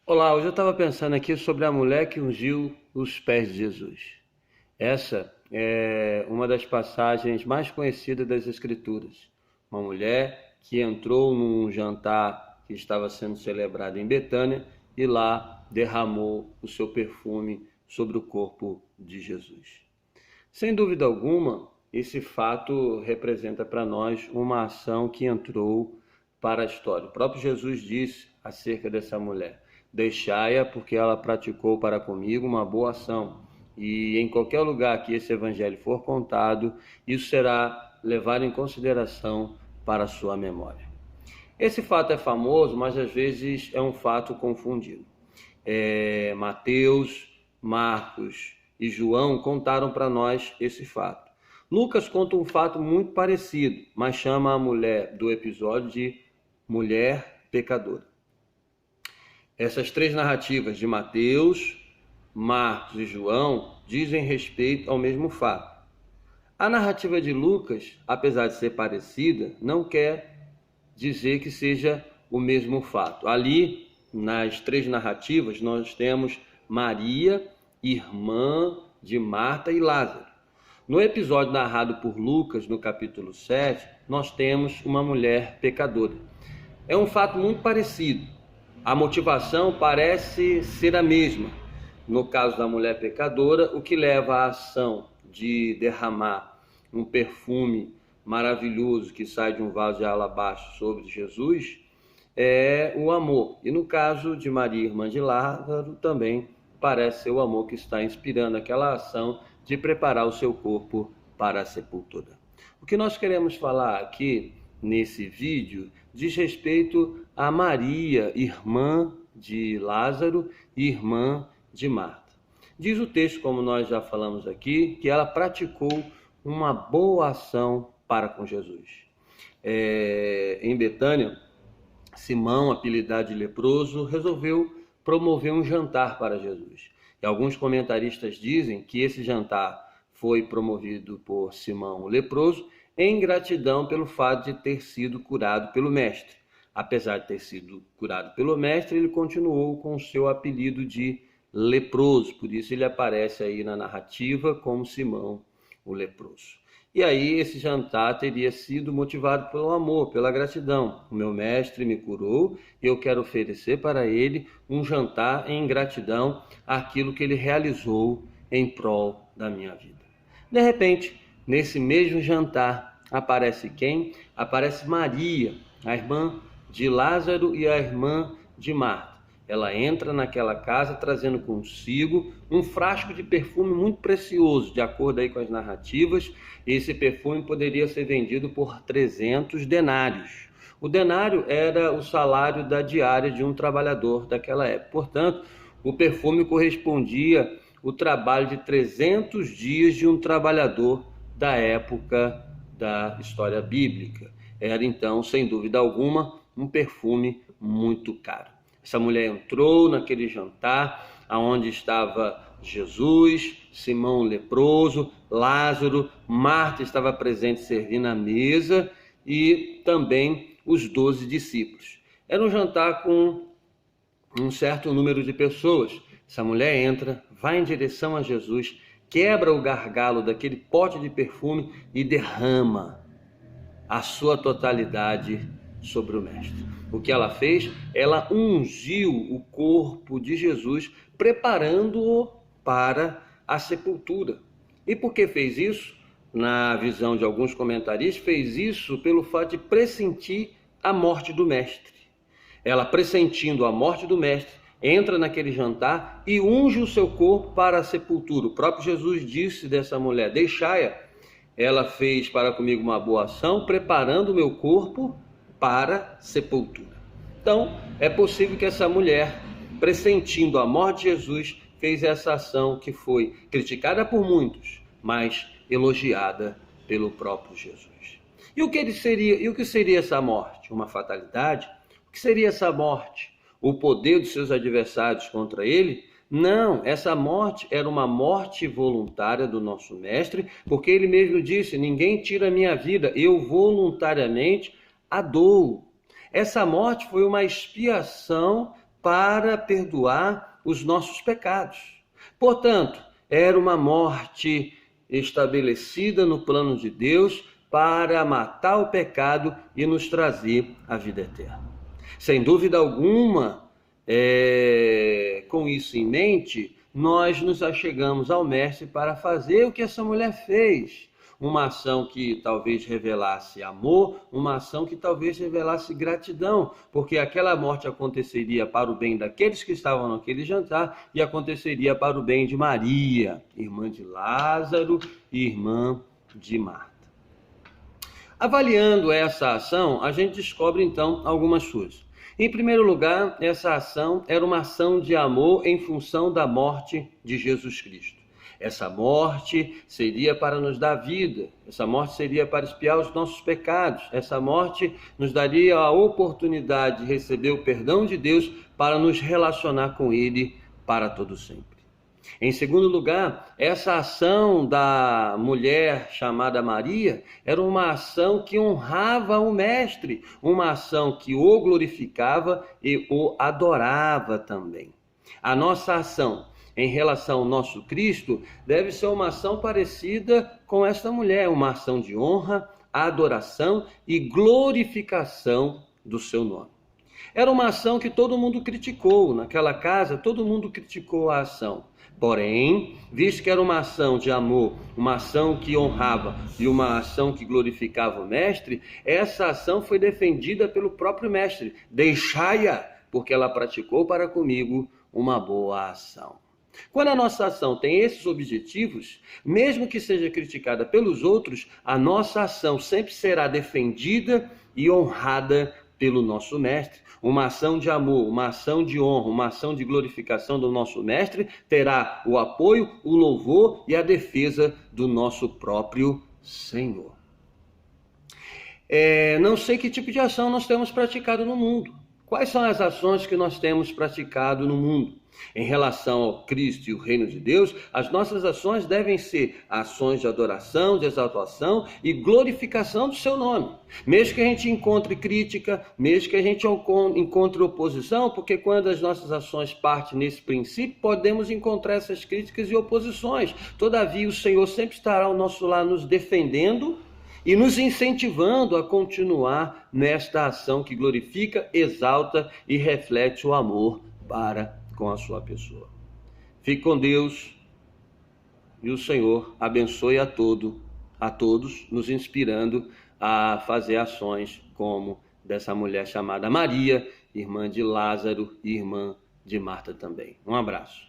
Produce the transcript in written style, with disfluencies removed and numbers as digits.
Olá, hoje eu estava pensando aqui sobre a mulher que ungiu os pés de Jesus. Essa é uma das passagens mais conhecidas das Escrituras. Uma mulher que entrou num jantar que estava sendo celebrado em Betânia e lá derramou o seu perfume sobre o corpo de Jesus. Sem dúvida alguma, esse fato representa para nós uma ação que entrou para a história. O próprio Jesus disse acerca dessa mulher: deixai-a, porque ela praticou para comigo uma boa ação. E em qualquer lugar que esse evangelho for contado, isso será levado em consideração para a sua memória. Esse fato é famoso, mas às vezes é um fato confundido. Mateus, Marcos e João contaram para nós esse fato. Lucas conta um fato muito parecido, mas chama a mulher do episódio de mulher pecadora. Essas três narrativas de Mateus, Marcos e João dizem respeito ao mesmo fato. A narrativa de Lucas, apesar de ser parecida, não quer dizer que seja o mesmo fato. Ali, nas três narrativas, nós temos Maria, irmã de Marta e Lázaro. No episódio narrado por Lucas, no capítulo 7, nós temos uma mulher pecadora. É um fato muito parecido. A motivação parece ser a mesma. No caso da mulher pecadora, o que leva à ação de derramar um perfume maravilhoso que sai de um vaso de alabastro sobre Jesus é o amor. E no caso de Maria, irmã de Lázaro, também parece ser o amor que está inspirando aquela ação de preparar o seu corpo para a sepultura. O que nós queremos falar aqui nesse vídeo diz respeito a Maria, irmã de Lázaro e irmã de Marta. Diz o texto, como nós já falamos aqui, que ela praticou uma boa ação para com Jesus. Em Betânia, Simão, apelidado de leproso, resolveu promover um jantar para Jesus. E alguns comentaristas dizem que esse jantar foi promovido por Simão, o leproso, em gratidão pelo fato de ter sido curado pelo mestre. Apesar de ter sido curado pelo mestre, ele continuou com o seu apelido de leproso, por isso ele aparece aí na narrativa como Simão, o leproso. E aí esse jantar teria sido motivado pelo amor, pela gratidão. O meu mestre me curou e eu quero oferecer para ele um jantar em gratidão àquilo que ele realizou em prol da minha vida. De repente, nesse mesmo jantar, aparece quem? Aparece Maria, a irmã de Lázaro e a irmã de Marta. Ela entra naquela casa trazendo consigo um frasco de perfume muito precioso. De acordo aí com as narrativas, esse perfume poderia ser vendido por 300 denários. O denário era o salário da diária de um trabalhador daquela época. Portanto, o perfume correspondia ao trabalho de 300 dias de um trabalhador da época da história bíblica. Era então, sem dúvida alguma, um perfume muito caro. Essa mulher entrou naquele jantar onde estava Jesus, Simão o leproso, Lázaro, Marta estava presente servindo a mesa e também os 12 discípulos. Era um jantar com um certo número de pessoas. Essa mulher entra, vai em direção a Jesus, quebra o gargalo daquele pote de perfume e derrama a sua totalidade sobre o mestre. O que ela fez? Ela ungiu o corpo de Jesus, preparando-o para a sepultura. E por que fez isso? Na visão de alguns comentaristas, fez isso pelo fato de pressentir a morte do mestre. Ela, pressentindo a morte do mestre, entra naquele jantar e unge o seu corpo para a sepultura. O próprio Jesus disse dessa mulher: deixai-a. Ela fez para comigo uma boa ação, preparando o meu corpo para sepultura. Então, é possível que essa mulher, pressentindo a morte de Jesus, fez essa ação que foi criticada por muitos, mas elogiada pelo próprio Jesus. E o que seria essa morte? Uma fatalidade? O que seria essa morte? O poder dos seus adversários contra ele? Não, essa morte era uma morte voluntária do nosso mestre, porque ele mesmo disse: ninguém tira a minha vida, eu voluntariamente a dou. Essa morte foi uma expiação para perdoar os nossos pecados. Portanto, era uma morte estabelecida no plano de Deus para matar o pecado e nos trazer a vida eterna. Sem dúvida alguma, com isso em mente, nós nos achegamos ao Mestre para fazer o que essa mulher fez. Uma ação que talvez revelasse amor, uma ação que talvez revelasse gratidão, porque aquela morte aconteceria para o bem daqueles que estavam naquele jantar e aconteceria para o bem de Maria, irmã de Lázaro e irmã de Marta. Avaliando essa ação, a gente descobre então algumas coisas. Em primeiro lugar, essa ação era uma ação de amor em função da morte de Jesus Cristo. Essa morte seria para nos dar vida, essa morte seria para expiar os nossos pecados, essa morte nos daria a oportunidade de receber o perdão de Deus para nos relacionar com Ele para todo sempre. Em segundo lugar, essa ação da mulher chamada Maria era uma ação que honrava o Mestre, uma ação que o glorificava e o adorava também. A nossa ação em relação ao nosso Cristo deve ser uma ação parecida com esta mulher, uma ação de honra, adoração e glorificação do seu nome. Era uma ação que todo mundo criticou, naquela casa todo mundo criticou a ação. Porém, visto que era uma ação de amor, uma ação que honrava e uma ação que glorificava o Mestre, essa ação foi defendida pelo próprio Mestre. Deixai-a, porque ela praticou para comigo uma boa ação. Quando a nossa ação tem esses objetivos, mesmo que seja criticada pelos outros, a nossa ação sempre será defendida e honrada pelo nosso Mestre. Uma ação de amor, uma ação de honra, uma ação de glorificação do nosso Mestre terá o apoio, o louvor e a defesa do nosso próprio Senhor. Não sei que tipo de ação nós temos praticado no mundo. Quais são as ações que nós temos praticado no mundo? Em relação ao Cristo e o reino de Deus, as nossas ações devem ser ações de adoração, de exaltação e glorificação do seu nome. Mesmo que a gente encontre crítica, mesmo que a gente encontre oposição, porque quando as nossas ações partem nesse princípio, podemos encontrar essas críticas e oposições. Todavia, o Senhor sempre estará ao nosso lado nos defendendo e nos incentivando a continuar nesta ação que glorifica, exalta e reflete o amor para com a sua pessoa. Fique com Deus e o Senhor abençoe a todos, nos inspirando a fazer ações como dessa mulher chamada Maria, irmã de Lázaro e irmã de Marta também. Um abraço.